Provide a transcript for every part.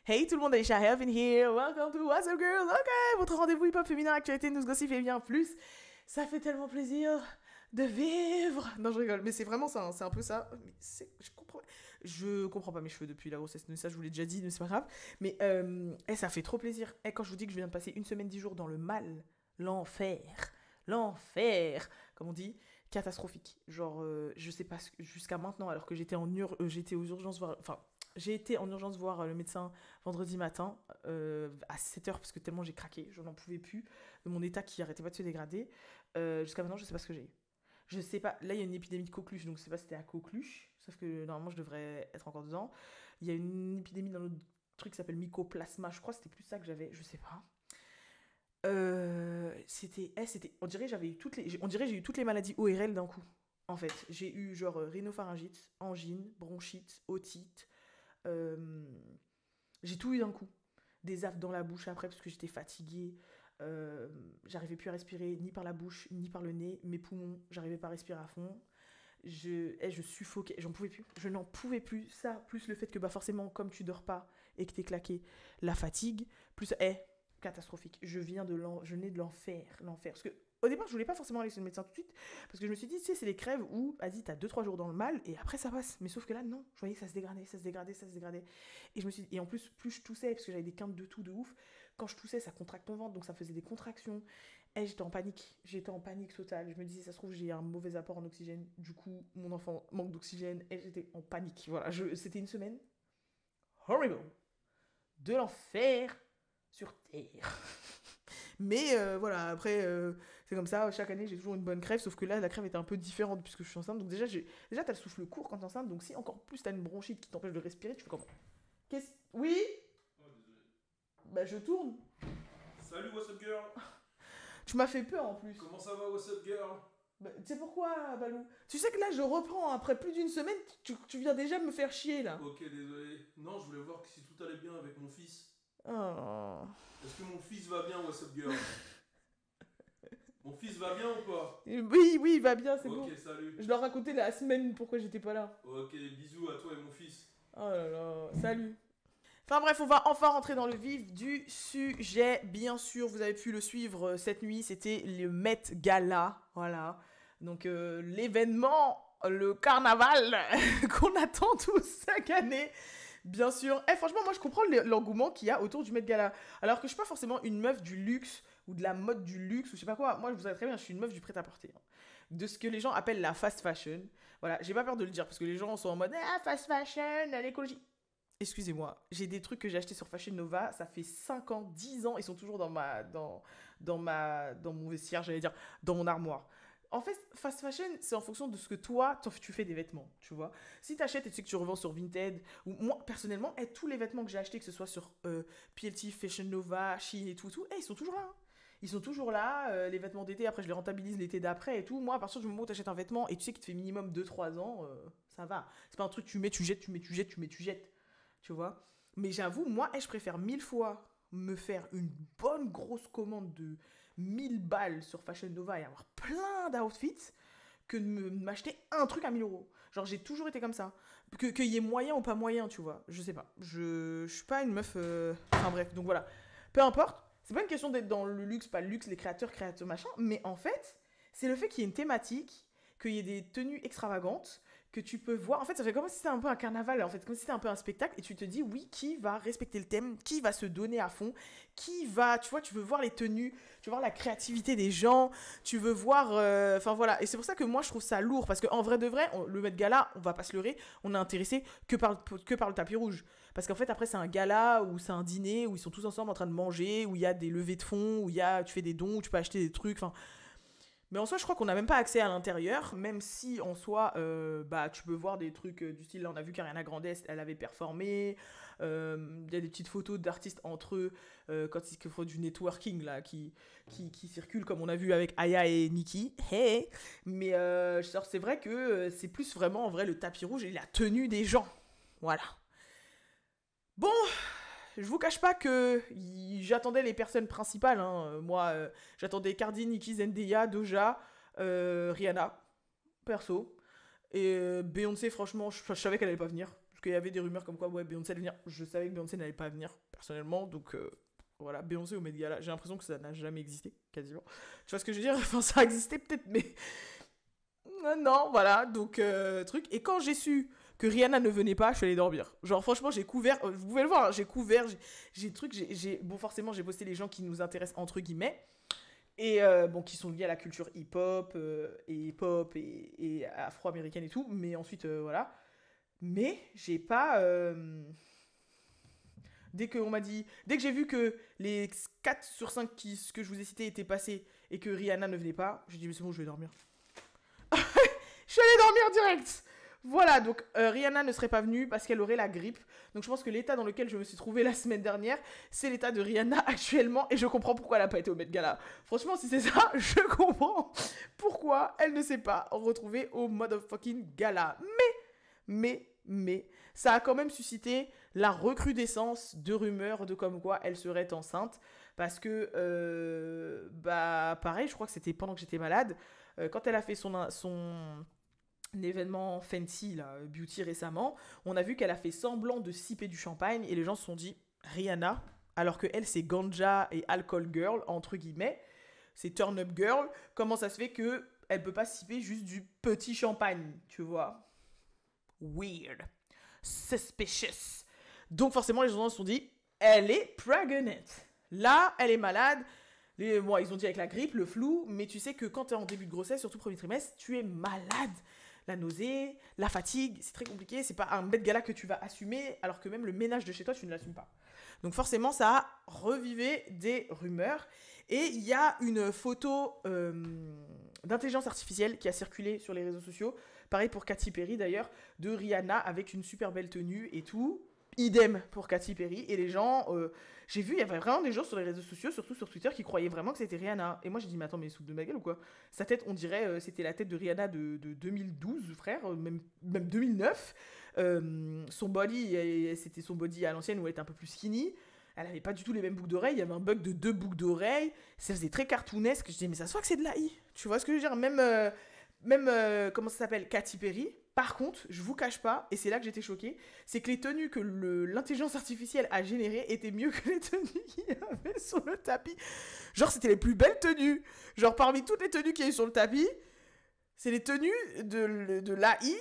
Hey tout le monde, Aisha Heaven here, welcome to What's Up Girl, ok, votre rendez-vous hip-hop féminin, actualité, news, gossip et bien plus. Ça fait tellement plaisir de vivre. Non, je rigole, mais c'est vraiment ça, hein, c'est un peu ça. Mais je comprends pas mes cheveux depuis la grossesse, mais ça je vous l'ai déjà dit, mais c'est pas grave. Mais ça fait trop plaisir. Quand je vous dis que je viens de passer une semaine, 10 jours dans le mal, l'enfer, comme on dit, catastrophique. Genre, je sais pas, jusqu'à maintenant, alors que j'étais aux urgences voir, enfin, j'ai été en urgence voir le médecin vendredi matin à 7h parce que tellement j'ai craqué, je n'en pouvais plus de mon état qui arrêtait pas de se dégrader. Jusqu'à maintenant, je sais pas ce que j'ai eu. Je sais pas, là il y a une épidémie de coqueluche, donc je sais pas si c'était à coqueluche, sauf que normalement je devrais être encore dedans. Il y a une épidémie dans notre truc qui s'appelle mycoplasma, je crois que c'était plus ça que j'avais, je sais pas. On dirait j'ai eu toutes les maladies ORL d'un coup. En fait, j'ai eu genre rhinopharyngite, angine, bronchite, otite, euh, j'ai tout eu d'un coup. Des aphtes dans la bouche après parce que j'étais fatiguée. J'arrivais plus à respirer ni par la bouche ni par le nez. Mes poumons, j'arrivais pas à respirer à fond. Je suffoquais, j'en pouvais plus. Je n'en pouvais plus. Ça, plus le fait que bah forcément, comme tu dors pas et que t'es claqué, la fatigue, plus catastrophique. Je venais de l'enfer. Parce que au départ, je voulais pas forcément aller chez le médecin tout de suite, parce que je me suis dit, tu sais, c'est des crèves où, vas-y, t'as 2-3 jours dans le mal, et après ça passe. Mais sauf que là, non, je voyais que ça se dégradait. Et je me suis dit, et en plus je toussais, parce que j'avais des quintes de toux de ouf, quand je toussais, ça contracte ton ventre, donc ça faisait des contractions. Et j'étais en panique totale. Je me disais, ça se trouve, j'ai un mauvais apport en oxygène, du coup, mon enfant manque d'oxygène, et j'étais en panique. Voilà, c'était une semaine horrible, de l'enfer sur terre. Mais voilà, après, c'est comme ça, chaque année j'ai toujours une bonne crève, sauf que là, la crève était un peu différente puisque je suis enceinte. Donc déjà t'as le souffle court quand t'es enceinte, donc si encore plus t'as une bronchite qui t'empêche de respirer, tu fais comment? Oui. Oh, désolé. Bah je tourne. Salut, what's up girl? Tu m'as fait peur en plus. Comment ça va, what's up girl? Bah, tu sais pourquoi, Balou? Tu sais que là, je reprends après plus d'une semaine, tu viens déjà me faire chier là. Ok, désolé. Non, je voulais voir si tout allait bien avec mon fils. Oh. Est-ce que mon fils va bien, what's up girl? Mon fils va bien ou pas? Oui, il va bien, c'est bon. Ok, salut. Je leur racontais la semaine pourquoi j'étais pas là. Ok, bisous à toi et mon fils. Oh là là, salut. Enfin bref, on va enfin rentrer dans le vif du sujet. Bien sûr, vous avez pu le suivre cette nuit, c'était le Met Gala. Voilà. Donc l'événement, le carnaval qu'on attend tous chaque année. Bien sûr. Franchement, moi je comprends l'engouement qu'il y a autour du Met Gala. Alors que je suis pas forcément une meuf du luxe ou de la mode du luxe ou je sais pas quoi. Moi je vous savez très bien, je suis une meuf du prêt-à-porter. Hein. De ce que les gens appellent la fast fashion. Voilà, j'ai pas peur de le dire parce que les gens sont en mode fast fashion, l'écologie. Excusez-moi, j'ai des trucs que j'ai achetés sur Fashion Nova, ça fait 5 ans, 10 ans, ils sont toujours dans mon vestiaire, j'allais dire, dans mon armoire. En fait, fast fashion, c'est en fonction de ce que toi, tu fais des vêtements, tu vois. Si tu achètes et tu sais que tu revends sur Vinted, ou moi, personnellement, tous les vêtements que j'ai achetés, que ce soit sur PLT, Fashion Nova, Shein et tout, ils sont toujours là. Hein. Ils sont toujours là, les vêtements d'été, après je les rentabilise l'été d'après et tout. Moi, à partir du moment où tu achètes un vêtement et tu sais qu'il te fait minimum 2-3 ans, ça va. C'est pas un truc tu mets, tu jettes, tu jettes. Tu vois. Mais j'avoue, moi, je préfère 1000 fois me faire une bonne grosse commande de 1000 balles sur Fashion Nova et avoir plein d'outfits que de m'acheter un truc à 1000 euros. Genre, j'ai toujours été comme ça. Qu'il y ait moyen ou pas moyen, tu vois. Je sais pas. Je suis pas une meuf. Enfin bref, donc voilà. Peu importe. C'est pas une question d'être dans le luxe, pas le luxe, les créateurs, machin. Mais en fait, c'est le fait qu'il y ait une thématique, qu'il y ait des tenues extravagantes, que tu peux voir. En fait, ça fait comme si c'était un peu un carnaval, en fait, comme si c'était un peu un spectacle, et tu te dis, oui, qui va respecter le thème, qui va se donner à fond, qui va, tu vois, tu veux voir les tenues, tu veux voir la créativité des gens, tu veux voir, enfin voilà. Et c'est pour ça que moi, je trouve ça lourd, parce qu'en vrai de vrai, le Met Gala, on va pas se leurrer, on est intéressé que par le tapis rouge. Parce qu'en fait, après, c'est un gala, ou c'est un dîner, où ils sont tous ensemble en train de manger, où il y a des levées de fonds, où tu fais des dons, où tu peux acheter des trucs, enfin... Mais en soi, je crois qu'on n'a même pas accès à l'intérieur, même si en soi, bah, tu peux voir des trucs du style, là on a vu qu'Ariana Grande, elle avait performé, il y a des petites photos d'artistes entre eux, quand ils font du networking, là, qui circulent, comme on a vu avec Aya et Nicki, hey. Mais c'est vrai que c'est plus vraiment, en vrai, le tapis rouge et la tenue des gens, voilà. Bon, je vous cache pas que j'attendais les personnes principales. Hein. Moi, j'attendais Cardi, Nicki, Zendaya, Doja, Rihanna, perso. Et Beyoncé, franchement, je savais qu'elle allait pas venir. Parce qu'il y avait des rumeurs comme quoi, ouais, Beyoncé allait venir. Je savais que Beyoncé n'allait pas venir, personnellement. Donc, voilà, Beyoncé au Met Gala. J'ai l'impression que ça n'a jamais existé, quasiment. Tu vois ce que je veux dire? Enfin, ça a existé peut-être, mais... non, voilà. Donc, truc. Et quand j'ai su que Rihanna ne venait pas, je suis allée dormir. Genre, franchement, j'ai couvert... vous pouvez le voir, hein, j'ai couvert... J'ai truc... Bon, forcément, j'ai posté les gens qui nous intéressent, entre guillemets. Et bon, qui sont liés à la culture hip-hop, et afro-américaine et tout. Mais ensuite, voilà. Mais j'ai pas... Dès que j'ai vu que les 4 sur 5 que je vous ai cités étaient passés et que Rihanna ne venait pas, j'ai dit, mais c'est bon, je vais dormir. Je suis allée dormir direct. Voilà, donc Rihanna ne serait pas venue parce qu'elle aurait la grippe. Donc je pense que l'état dans lequel je me suis trouvée la semaine dernière, c'est l'état de Rihanna actuellement. Et je comprends pourquoi elle n'a pas été au Met Gala. Franchement, si c'est ça, je comprends pourquoi elle ne s'est pas retrouvée au motherfucking gala. Mais, ça a quand même suscité la recrudescence de rumeurs de comme quoi elle serait enceinte. Parce que, pareil, je crois que c'était pendant que j'étais malade. Quand elle a fait son événement fancy, là, beauty récemment, on a vu qu'elle a fait semblant de siper du champagne et les gens se sont dit, Rihanna, alors que elle c'est ganja et alcool girl, entre guillemets, c'est turn up girl, comment ça se fait que elle peut pas siper juste du petit champagne, tu vois? Weird. Suspicious. Donc forcément les gens se sont dit, elle est pregnant. Là, elle est malade. Bon, ils ont dit avec la grippe, le flou, mais tu sais que quand tu es en début de grossesse, surtout premier trimestre, tu es malade. La nausée, la fatigue, c'est très compliqué. C'est pas un Met Gala que tu vas assumer, alors que même le ménage de chez toi, tu ne l'assumes pas. Donc forcément, ça a revivé des rumeurs. Et il y a une photo d'intelligence artificielle qui a circulé sur les réseaux sociaux. Pareil pour Katy Perry d'ailleurs, de Rihanna avec une super belle tenue et tout. Idem pour Katy Perry. Et les gens... j'ai vu, il y avait vraiment des gens sur les réseaux sociaux, surtout sur Twitter, qui croyaient vraiment que c'était Rihanna. Et moi, j'ai dit, mais attends, mais soupe de ma gueule ou quoi? Sa tête, on dirait, c'était la tête de Rihanna de 2012, frère, même 2009. Son body, c'était son body à l'ancienne où elle était un peu plus skinny. Elle avait pas du tout les mêmes boucles d'oreilles. Il y avait un bug de 2 boucles d'oreilles. Ça faisait très cartoonesque. Je dis, mais ça se voit que c'est de l'AI. Tu vois ce que je veux dire? Même comment ça s'appelle? Katy Perry. Par contre, je vous cache pas, et c'est là que j'étais choquée, c'est que les tenues que l'intelligence artificielle a générées étaient mieux que les tenues qu'il y avait sur le tapis. Genre, c'était les plus belles tenues. Genre, parmi toutes les tenues qu'il y a eu sur le tapis, c'est les tenues de l'AI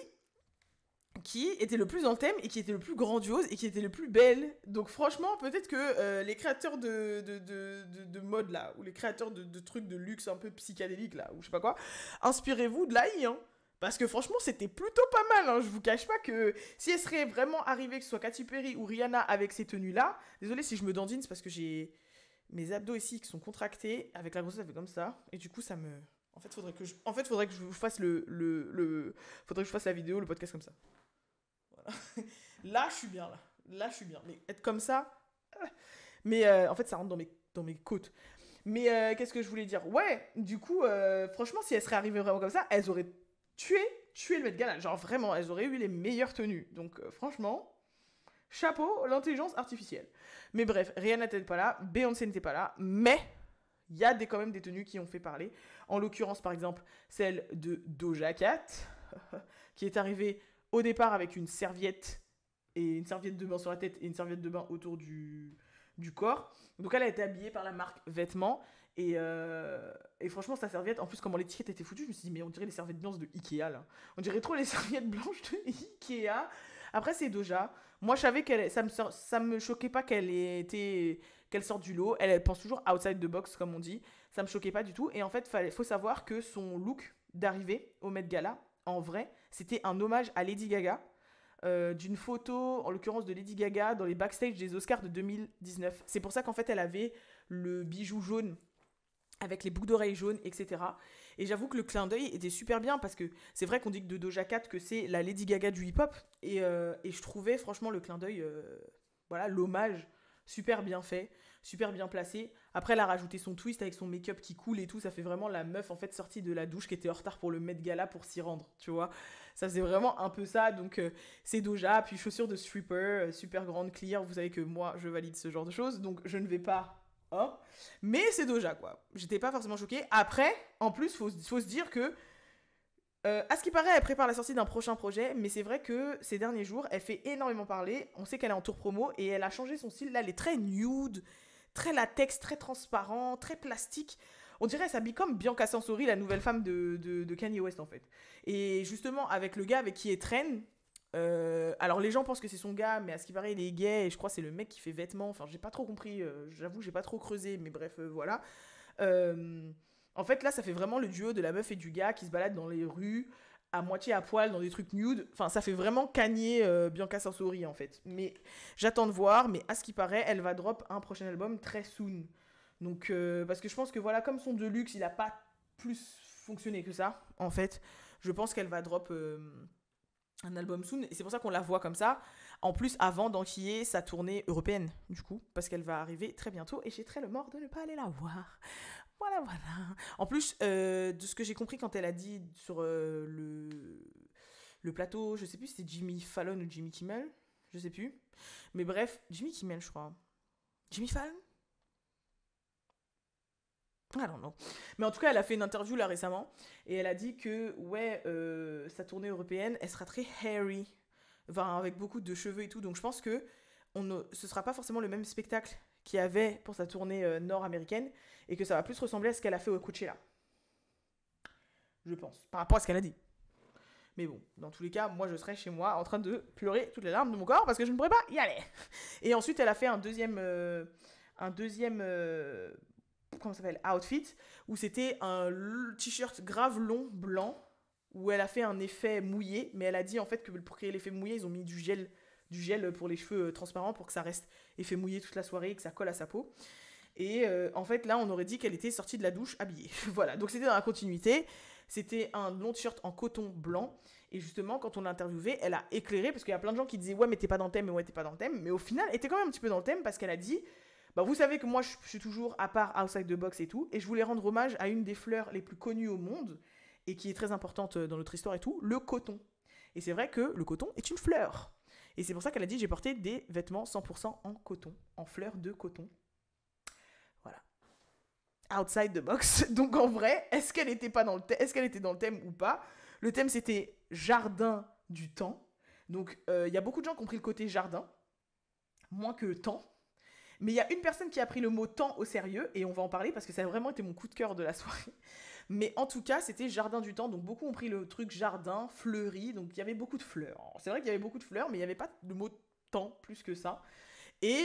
qui étaient le plus dans le thème et qui étaient le plus grandiose et qui étaient les plus belles. Donc franchement, peut-être que les créateurs de mode là, ou les créateurs de trucs de luxe un peu psychédéliques là, ou je sais pas quoi, inspirez-vous de l'AI, hein. Parce que franchement, c'était plutôt pas mal, hein. Je vous cache pas que si elle serait vraiment arrivée, que ce soit Katy Perry ou Rihanna avec ces tenues-là, désolé si je me dandine, c'est parce que j'ai mes abdos ici qui sont contractés, avec la grossesse, ça fait comme ça, et du coup, ça me... En fait, faudrait que je vous fasse faudrait que je fasse la vidéo, le podcast comme ça. Voilà. Là, je suis bien, là. Là, je suis bien. Mais être comme ça... Mais en fait, ça rentre dans mes côtes. Mais qu'est-ce que je voulais dire? Ouais, du coup, franchement, si elles seraient arrivées vraiment comme ça, elles auraient tué le Met Gala. Genre vraiment, elles auraient eu les meilleures tenues. Donc franchement, chapeau, l'intelligence artificielle. Mais bref, Rihanna n'était pas là, Beyoncé n'était pas là, mais il y a quand même des tenues qui ont fait parler. En l'occurrence, par exemple, celle de Doja Cat, qui est arrivée au départ avec une serviette de bain sur la tête et une serviette de bain autour du corps. Donc elle a été habillée par la marque Vêtements. Et franchement, sa serviette, en plus, comment l'étiquette était foutue, je me suis dit, mais on dirait les serviettes blanches de Ikea, là. On dirait trop les serviettes blanches de Ikea. Après, c'est Doja. Moi, je savais ça me choquait pas qu'elle sorte du lot. Elle pense toujours outside the box, comme on dit. Ça me choquait pas du tout. Et en fait, faut savoir que son look d'arrivée au Met Gala, en vrai, c'était un hommage à Lady Gaga. D'une photo, en l'occurrence de Lady Gaga, dans les backstage des Oscars de 2019. C'est pour ça qu'en fait, elle avait le bijou jaune avec les boucles d'oreilles jaunes, etc. Et j'avoue que le clin d'œil était super bien parce que c'est vrai qu'on dit que de Doja Cat que c'est la Lady Gaga du hip-hop et je trouvais franchement le clin d'œil, voilà, l'hommage super bien fait, super bien placé. Après, elle a rajouté son twist avec son make-up qui coule et tout, ça fait vraiment la meuf en fait sortie de la douche qui était en retard pour le Met Gala pour s'y rendre, tu vois. Ça faisait vraiment un peu ça, donc c'est Doja, puis chaussures de stripper, super grande, clear, vous savez que moi je valide ce genre de choses, donc je ne vais pas... Oh. Mais c'est Doja, quoi. J'étais pas forcément choquée. Après, en plus, faut se dire que À ce qui paraît, elle prépare la sortie d'un prochain projet, mais c'est vrai que ces derniers jours, elle fait énormément parler. On sait qu'elle est en tour promo et elle a changé son style. Là, elle est très nude, très latex, très transparent, très plastique. On dirait qu'elle s'habille comme Bianca Censori, la nouvelle femme de Kanye West en fait. Et justement, avec le gars avec qui elle traîne, alors les gens pensent que c'est son gars, mais à ce qui paraît, il est gay et je crois que c'est le mec qui fait vêtements. Enfin, j'ai pas trop compris, j'avoue, j'ai pas trop creusé, mais bref, voilà. Euh, En fait, là, ça fait vraiment le duo de la meuf et du gars qui se baladent dans les rues, à moitié à poil, dans des trucs nude. Enfin, ça fait vraiment Kanye Bianca Censori, en fait. Mais j'attends de voir, mais à ce qui paraît, elle va drop un prochain album très soon. Donc, parce que je pense que voilà, comme son Deluxe, il a pas plus fonctionné que ça, en fait. Je pense qu'elle va drop un album soon, et c'est pour ça qu'on la voit comme ça. En plus, avant d'enquiller sa tournée européenne, du coup, parce qu'elle va arriver très bientôt, et j'ai très le mort de ne pas aller la voir. Voilà, voilà. En plus, de ce que j'ai compris quand elle a dit sur le plateau, je sais plus si c'était Jimmy Fallon ou Jimmy Kimmel, je sais plus. Mais bref, Jimmy Kimmel, je crois. Jimmy Fallon? I don't know. Mais en tout cas, elle a fait une interview là récemment et elle a dit que, ouais, sa tournée européenne, elle sera très hairy. Enfin, avec beaucoup de cheveux et tout. Donc je pense que ce sera pas forcément le même spectacle qu'il y avait pour sa tournée nord-américaine et que ça va plus ressembler à ce qu'elle a fait au Coachella. Je pense. Par rapport à ce qu'elle a dit. Mais bon, dans tous les cas, moi je serai chez moi en train de pleurer toutes les larmes de mon corps parce que je ne pourrais pas y aller. Et ensuite, elle a fait un deuxième comment ça s'appelle, outfit, où c'était un t-shirt grave long, blanc, où elle a fait un effet mouillé, mais elle a dit en fait que pour créer l'effet mouillé, ils ont mis du gel pour les cheveux transparents pour que ça reste effet mouillé toute la soirée et que ça colle à sa peau. Et en fait, là, on aurait dit qu'elle était sortie de la douche habillée. Voilà, donc c'était dans la continuité. C'était un long t-shirt en coton blanc. Et justement, quand on l'a interviewée, elle a éclairé, parce qu'il y a plein de gens qui disaient ouais, mais t'es pas dans le thème, mais ouais, t'es pas dans le thème. Mais au final, elle était quand même un petit peu dans le thème, parce qu'elle a dit bah, vous savez que moi, je suis toujours à part outside the box et tout. Et je voulais rendre hommage à une des fleurs les plus connues au monde, et qui est très importante dans notre histoire et tout, le coton. Et c'est vrai que le coton est une fleur. Et c'est pour ça qu'elle a dit j'ai porté des vêtements 100% en coton, en fleurs de coton. Voilà. Outside the box. Donc en vrai, est-ce qu'elle était dans le thème ou pas? Le thème c'était jardin du temps. Donc il y a beaucoup de gens qui ont pris le côté jardin, moins que temps. Mais il y a une personne qui a pris le mot temps au sérieux, et on va en parler parce que ça a vraiment été mon coup de cœur de la soirée. Mais en tout cas, c'était jardin du temps, donc beaucoup ont pris le truc jardin, fleuri, donc il y avait beaucoup de fleurs. Alors, c'est vrai qu'il y avait beaucoup de fleurs, mais il n'y avait pas le mot temps plus que ça. Et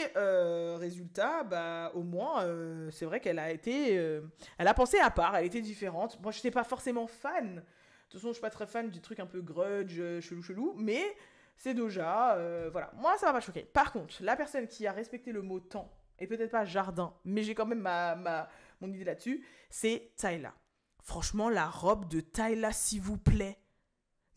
résultat, bah, au moins, c'est vrai qu'elle a été... elle a pensé à part, elle était différente. Moi, je n'étais pas forcément fan. De toute façon, je suis pas très fan du truc un peu grudge, chelou, mais c'est Doja, voilà. Moi, ça m'a pas choqué. Par contre, la personne qui a respecté le mot temps, et peut-être pas jardin, mais j'ai quand même mon idée là-dessus, c'est Tyla. Franchement, la robe de Tyla, s'il vous plaît.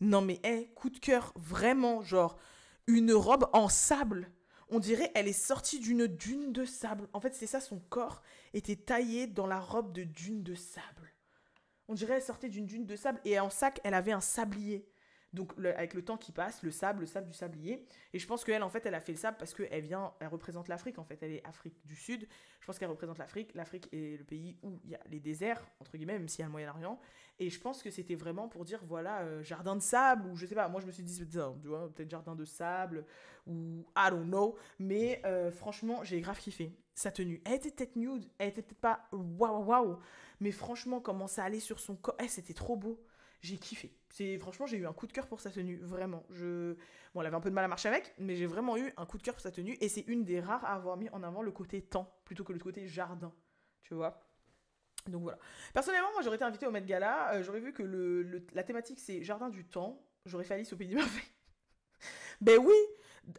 Non mais, coup de cœur, vraiment, genre, une robe en sable. On dirait elle est sortie d'une dune de sable. En fait, c'est ça, son corps était taillé dans la robe de dune de sable. On dirait elle sortait d'une dune de sable et en sac, elle avait un sablier. Donc, avec le temps qui passe, le sable du sablier. Et je pense qu'elle, en fait, elle a fait le sable parce qu'elle représente l'Afrique, en fait. Elle est Afrique du Sud. Je pense qu'elle représente l'Afrique. L'Afrique est le pays où il y a les déserts, entre guillemets, même s'il y a le Moyen-Orient. Et je pense que c'était vraiment pour dire, voilà, jardin de sable, ou je sais pas. Moi, je me suis dit, tu vois, peut-être jardin de sable, ou I don't know. Mais franchement, j'ai grave kiffé sa tenue. Elle était peut-être nude, elle était peut-être pas waouh. Mais franchement, comment ça allait sur son corps, c'était trop beau. J'ai kiffé. Franchement, j'ai eu un coup de cœur pour sa tenue, vraiment. Bon, elle avait un peu de mal à marcher avec, mais j'ai vraiment eu un coup de cœur pour sa tenue. Et c'est une des rares à avoir mis en avant le côté temps, plutôt que le côté jardin, tu vois. Donc voilà. Personnellement, moi, j'aurais été invitée au Met Gala. J'aurais vu que la thématique, c'est jardin du temps. J'aurais fait Alice au Pays des Merveilles. Ben oui,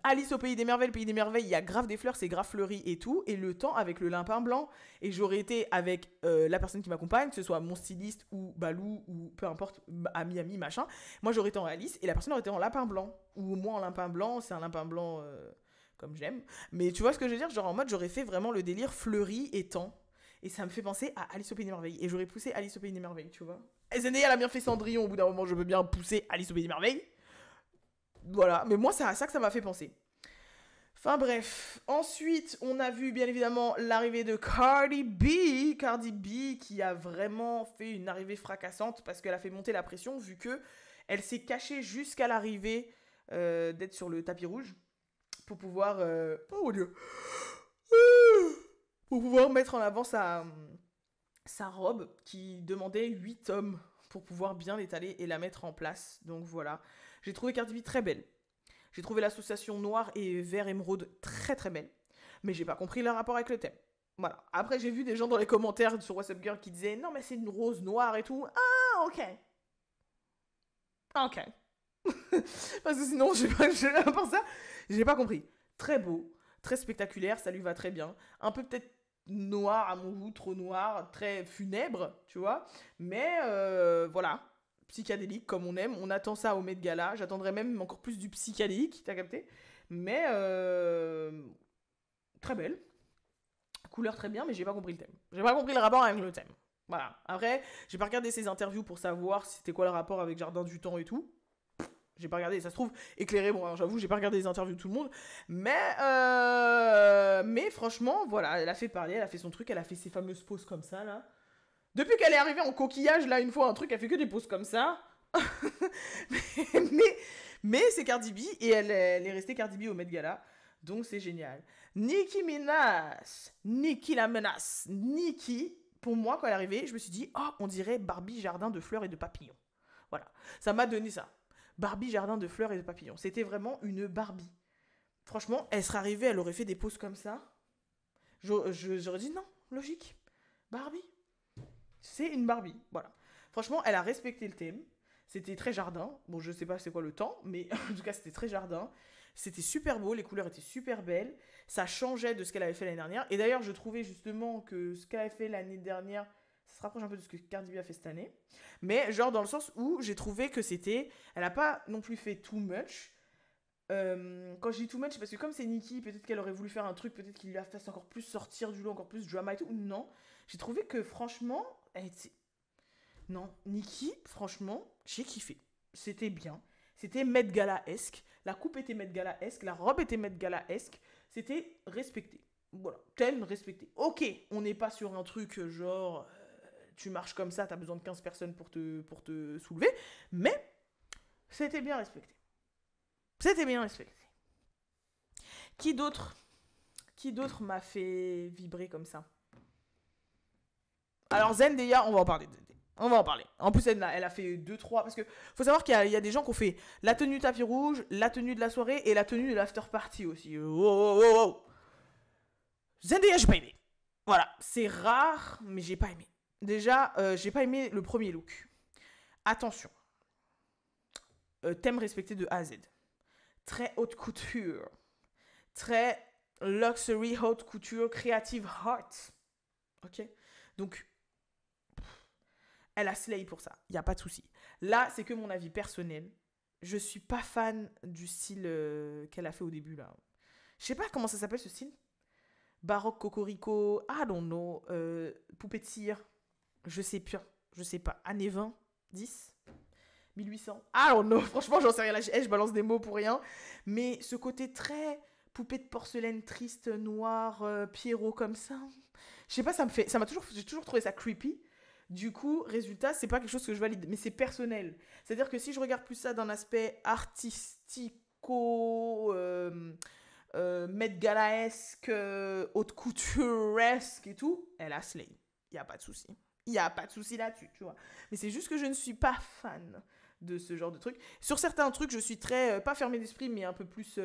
Alice au Pays des Merveilles, le Pays des Merveilles, il y a grave des fleurs, c'est grave fleuri et tout, et le temps avec le lapin blanc. Et j'aurais été avec la personne qui m'accompagne, que ce soit mon styliste ou Balou ou peu importe, à Miami, machin. Moi, j'aurais été en Alice et la personne aurait été en lapin blanc. Ou moi en lapin blanc, c'est un lapin blanc comme j'aime. Mais tu vois ce que je veux dire? Genre en mode, j'aurais fait vraiment le délire fleuri et temps. Et ça me fait penser à Alice au Pays des Merveilles. Et j'aurais poussé Alice au Pays des Merveilles, tu vois. Et Zendaya, elle a bien fait Cendrillon, au bout d'un moment, je veux bien pousser Alice au Pays des Merveilles. Voilà, mais moi, c'est à ça que ça m'a fait penser. Enfin bref, ensuite on a vu bien évidemment l'arrivée de Cardi B. Cardi B qui a vraiment fait une arrivée fracassante parce qu'elle a fait monter la pression vu que elle s'est cachée jusqu'à l'arrivée d'être sur le tapis rouge pour pouvoir... oh mon Dieu. Pour pouvoir mettre en avant sa robe qui demandait 8 tomes pour pouvoir bien l'étaler et la mettre en place. Donc voilà, j'ai trouvé Cardi B très belle. J'ai trouvé l'association noir et vert émeraude très très belle. Mais j'ai pas compris le rapport avec le thème. Voilà. Après, j'ai vu des gens dans les commentaires sur WhatsApp Girl qui disaient non, mais c'est une rose noire et tout. Ah, ok. Ok. Parce que sinon, à part ça, j'ai pas compris. Très beau, très spectaculaire, ça lui va très bien. Un peu peut-être noir à mon goût, trop noir, très funèbre, tu vois. Mais voilà. Psychédélique comme on aime, on attend ça au Met Gala, j'attendrai même encore plus du psychédélique, t'as capté? Mais très belle, couleur très bien, mais j'ai pas compris le thème. J'ai pas compris le rapport avec le thème. Voilà. Après, j'ai pas regardé ses interviews pour savoir c'était quoi le rapport avec Jardin du Temps et tout. J'ai pas regardé, ça se trouve éclairé, bon alors j'avoue j'ai pas regardé les interviews de tout le monde, mais franchement voilà, elle a fait parler, elle a fait son truc, elle a fait ses fameuses poses comme ça là. Depuis qu'elle est arrivée en coquillage, là, une fois, un truc, elle fait que des poses comme ça. mais c'est Cardi B, et elle est restée Cardi B au Met Gala. Donc, c'est génial. Nicki Minaj. Nicki la menace. Nicki, pour moi, quand elle est arrivée, je me suis dit, oh, on dirait Barbie jardin de fleurs et de papillons. Voilà. Ça m'a donné ça. Barbie jardin de fleurs et de papillons. C'était vraiment une Barbie. Franchement, elle serait arrivée, elle aurait fait des poses comme ça. J'aurais dit, non, logique. Barbie. C'est une Barbie, voilà. Franchement, elle a respecté le thème. C'était très jardin. Bon, je sais pas c'est quoi le temps, mais en tout cas, c'était très jardin. C'était super beau, les couleurs étaient super belles. Ça changeait de ce qu'elle avait fait l'année dernière. Et d'ailleurs, je trouvais justement que ce qu'elle avait fait l'année dernière, ça se rapproche un peu de ce que Cardi B a fait cette année. Mais genre dans le sens où j'ai trouvé que c'était... Elle a pas non plus fait too much. Quand je dis too much, c'est parce que comme c'est Nicki, peut-être qu'elle aurait voulu faire un truc, peut-être qu'il la fasse encore plus sortir du lot, encore plus drama et tout. Non, j'ai trouvé que franchement... Non, Nicki, franchement, j'ai kiffé. C'était bien. C'était Met Gala-esque. La coupe était Met Gala-esque. La robe était Met Gala-esque. C'était respecté. Voilà, thème respecté. Ok, on n'est pas sur un truc genre... tu marches comme ça, t'as besoin de 15 personnes pour te soulever. Mais c'était bien respecté. C'était bien respecté. Qui d'autre m'a fait vibrer comme ça? Alors Zendaya, on va en parler. On va en parler. En plus, elle a fait 2-3... Parce que faut savoir qu'il y a des gens qui ont fait la tenue tapis rouge, la tenue de la soirée et la tenue de l'after party aussi. Oh. Zendaya, j'ai pas aimé. Voilà, c'est rare, mais j'ai pas aimé. Déjà, j'ai pas aimé le premier look. Attention. Thème respecté de A à Z. Très haute couture. Très luxury haute couture, creative heart. Ok? Donc... elle a slay pour ça, il n'y a pas de souci. Là, c'est que mon avis personnel. Je suis pas fan du style qu'elle a fait au début, là. Je sais pas comment ça s'appelle, ce style. Baroque cocorico, I don't know. Poupée de cire, je sais pas. Années 20, 10, 1800, I don't know. Franchement, j'en sais rien. Là, je balance des mots pour rien. Mais ce côté très poupée de porcelaine triste, noire, Pierrot comme ça. Je sais pas, j'ai toujours trouvé ça creepy. Du coup, résultat, c'est pas quelque chose que je valide, mais c'est personnel. C'est-à-dire que si je regarde plus ça d'un aspect artistico, Met Gala-esque, haute couture-esque et tout, elle a slay. Il y a pas de souci. Il y a pas de souci là-dessus, tu vois. Mais c'est juste que je ne suis pas fan de ce genre de truc. Sur certains trucs, je suis très, pas fermé d'esprit, mais un peu plus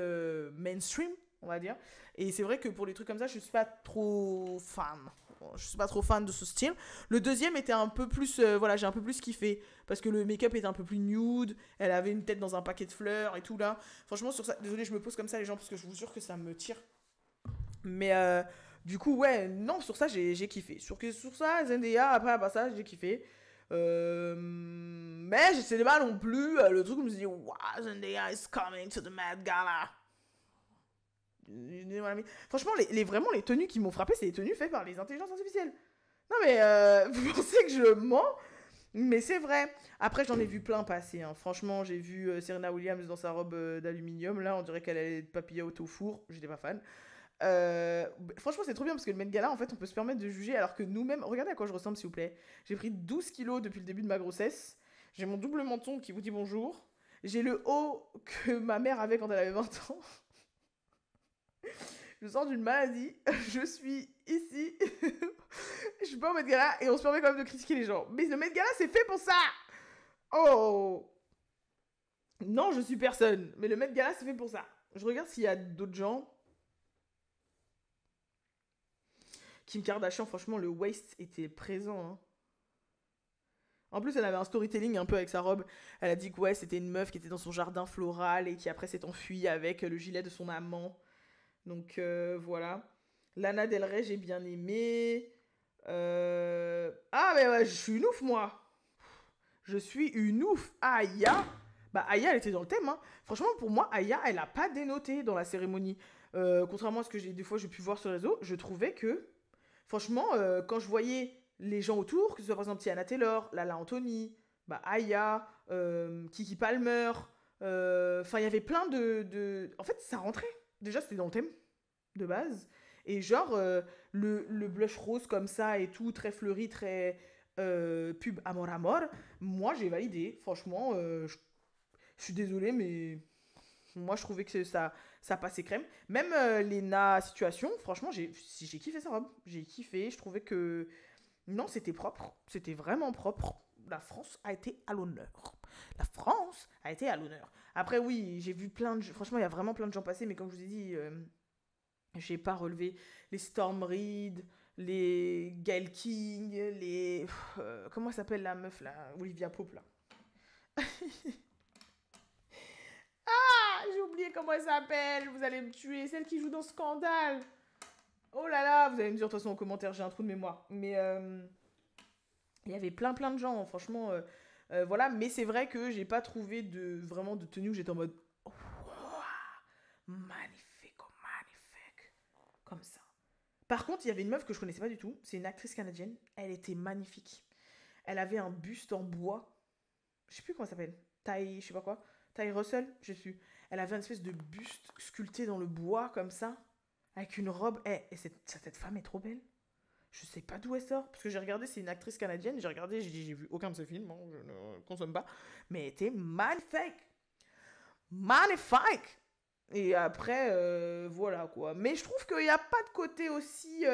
mainstream, on va dire. Et c'est vrai que pour les trucs comme ça, je suis pas trop fan. Je suis pas trop fan de ce style. Le deuxième était un peu plus... voilà, j'ai un peu plus kiffé. Parce que le make-up était un peu plus nude. Elle avait une tête dans un paquet de fleurs et tout là. Franchement, sur ça... Désolé, je me pose comme ça les gens parce que je vous jure que ça me tire. Mais du coup, ouais, non, sur ça, j'ai kiffé. Sur ça, Zendaya, après, bah, ça, j'ai kiffé. Mais je sais pas non plus le truc où je me suis dit, wow, Zendaya is coming to the Met Gala. Franchement, vraiment, les tenues qui m'ont frappé, c'est les tenues faites par les intelligences artificielles. Non, mais vous pensez que je mens? Mais c'est vrai. Après, j'en ai vu plein passer, hein. Franchement, j'ai vu Serena Williams dans sa robe d'aluminium. Là, on dirait qu'elle allait être papillote au four. J'étais pas fan. Franchement, c'est trop bien parce que le Met Gala, en fait, on peut se permettre de juger alors que nous-mêmes. Regardez à quoi je ressemble, s'il vous plaît. J'ai pris 12 kilos depuis le début de ma grossesse. J'ai mon double menton qui vous dit bonjour. J'ai le haut que ma mère avait quand elle avait 20 ans. Je sors d'une maladie. Je suis ici. Je suis pas au Met Gala et on se permet quand même de critiquer les gens. Mais le Met Gala, c'est fait pour ça. Oh. Non, je suis personne. Mais le Met Gala, c'est fait pour ça. Je regarde s'il y a d'autres gens. Kim Kardashian, franchement, le waist était présent. Hein. En plus, elle avait un storytelling un peu avec sa robe. Elle a dit que ouais, c'était une meuf qui était dans son jardin floral et qui après s'est enfuie avec le gilet de son amant. Donc voilà. Lana Del Rey, j'ai bien aimé. Ah, mais ouais, je suis une ouf, moi. Je suis une ouf. Aya. Bah, Aya, elle était dans le thème. Hein. Franchement, pour moi, Aya, elle a pas dénoté dans la cérémonie. Contrairement à ce que des fois j'ai pu voir sur les réseaux, je trouvais que, franchement, quand je voyais les gens autour, que ce soit par exemple Tiana Taylor, Lala Anthony, bah, Aya, Kiki Palmer, enfin, il y avait plein En fait, ça rentrait. Déjà, c'était dans le thème, de base. Et genre, le blush rose comme ça et tout, très fleuri, très pub Amor Amor, moi, j'ai validé. Franchement, je suis désolée, mais moi, je trouvais que ça passait crème. Même Lena Situation, franchement, j'ai kiffé sa robe. J'ai kiffé. Je trouvais que non, c'était propre. C'était vraiment propre. La France a été à l'honneur. La France a été à l'honneur. Après, oui, j'ai vu plein de... Franchement, il y a vraiment plein de gens passer, mais comme je vous ai dit, j'ai pas relevé les Storm Reid, les Gayle King, les... comment s'appelle la meuf, là? Olivia Pope, là. Ah, j'ai oublié comment elle s'appelle. Vous allez me tuer. Celle qui joue dans Scandale. Oh là là, vous allez me dire de toute façon en commentaire, j'ai un trou de mémoire. Mais il y avait plein de gens, franchement. Voilà, mais c'est vrai que j'ai pas trouvé vraiment de tenue où j'étais en mode oh, magnifique, oh, magnifique. Comme ça. Par contre, il y avait une meuf que je connaissais pas du tout. C'est une actrice canadienne. Elle était magnifique. Elle avait un buste en bois. Je sais plus comment ça s'appelle. Je sais pas quoi. Ty Russell, je sais plus. Elle avait une espèce de buste sculpté dans le bois comme ça. Avec une robe. Et cette femme est trop belle. Je sais pas d'où elle sort. Parce que j'ai regardé, c'est une actrice canadienne. J'ai regardé, j'ai dit, j'ai vu aucun de ses films. Hein, je ne consomme pas. Mais elle était magnifique. Magnifique. Et après, voilà quoi. Mais je trouve qu'il n'y a pas de côté aussi.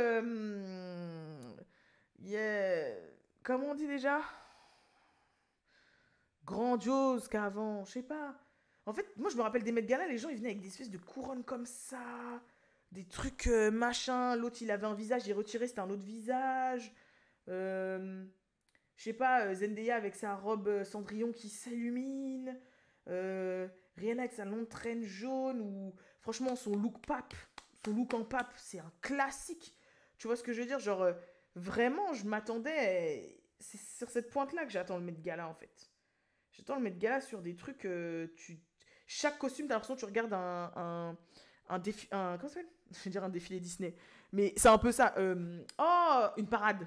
Yeah. Comment on dit déjà? Grandiose qu'avant. Je sais pas. En fait, moi je me rappelle des Met Gala, les gens ils venaient avec des espèces de couronnes comme ça. Des trucs machin. L'autre il avait un visage, il retirait, c'était un autre visage. Euh, je sais pas, Zendaya avec sa robe Cendrillon qui s'illumine. Rihanna avec sa longue traîne jaune. Ou franchement, son look pape, son look en pape, c'est un classique. Tu vois ce que je veux dire? Genre, vraiment, je m'attendais. C'est sur cette pointe-là que j'attends le Met Gala en fait. J'attends le Met Gala sur des trucs. Chaque costume, t'as l'impression que tu regardes un défi. Comment ça s'appelle? Je vais dire un défilé Disney. Mais c'est un peu ça. Oh, une parade.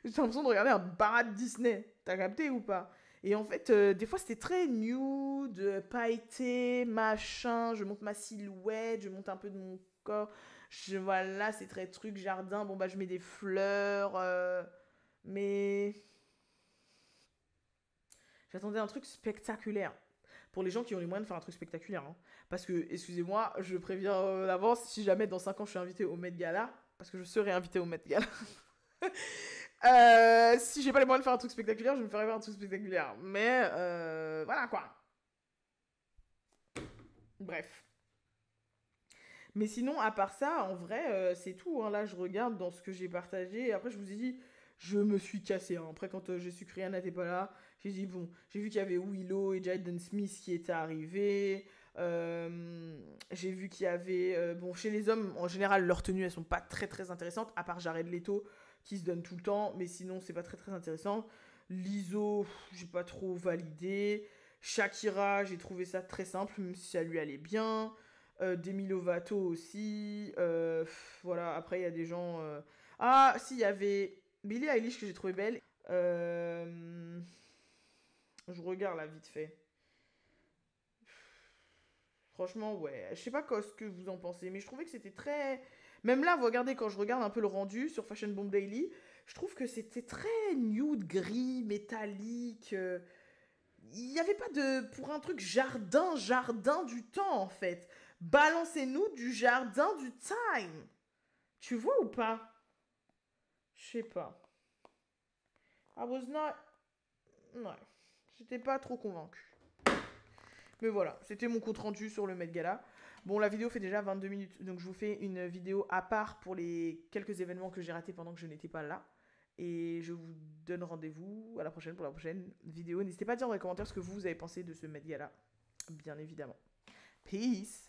J'ai l'impression de regarder un parade Disney. T'as capté ou pas? Et en fait, des fois, c'était très nude, pailleté, machin. Je monte ma silhouette, je monte un peu de mon corps. Voilà, c'est très truc, jardin. Bon, bah, je mets des fleurs. Mais j'attendais un truc spectaculaire. Pour les gens qui ont les moyens de faire un truc spectaculaire. Hein. Parce que, excusez-moi, je préviens d'avance, si jamais dans 5 ans je suis invitée au Met Gala, parce que je serai invitée au Met Gala, si j'ai pas les moyens de faire un truc spectaculaire, je me ferai faire un truc spectaculaire. Mais, voilà quoi. Bref. Mais sinon, à part ça, en vrai, c'est tout. Hein. Là, je regarde dans ce que j'ai partagé. Et après, je vous ai dit, je me suis cassé. Hein. Après, quand j'ai su que Rihanna n'était pas là, j'ai dit, bon, j'ai vu qu'il y avait Willow et Jaden Smith qui étaient arrivés. J'ai vu qu'il y avait... bon, chez les hommes, en général, leurs tenues, elles sont pas très intéressantes, à part Jared Leto, qui se donne tout le temps. Mais sinon, c'est pas très intéressant. Lizzo, j'ai pas trop validé. Shakira, j'ai trouvé ça très simple, même si ça lui allait bien. Demi Lovato aussi. Voilà, après, il y a des gens... Ah, si, il y avait Billie Eilish que j'ai trouvé belle. Euh, Je regarde là vite fait. Franchement, ouais. Je sais pas ce que vous en pensez, mais je trouvais que c'était très. Même là, vous regardez, quand je regarde un peu le rendu sur Fashion Bomb Daily, je trouve que c'était très nude, gris, métallique. Il n'y avait pas de. Pour un truc jardin du temps en fait. Balancez-nous du jardin du time. Tu vois ou pas? Je sais pas. I was not. Ouais. J'étais pas trop convaincu. Mais voilà, c'était mon compte rendu sur le Met Gala. Bon, la vidéo fait déjà 22 minutes, donc je vous fais une vidéo à part pour les quelques événements que j'ai ratés pendant que je n'étais pas là. Et je vous donne rendez-vous à la prochaine pour la prochaine vidéo. N'hésitez pas à dire dans les commentaires ce que vous avez pensé de ce Met Gala, bien évidemment. Peace!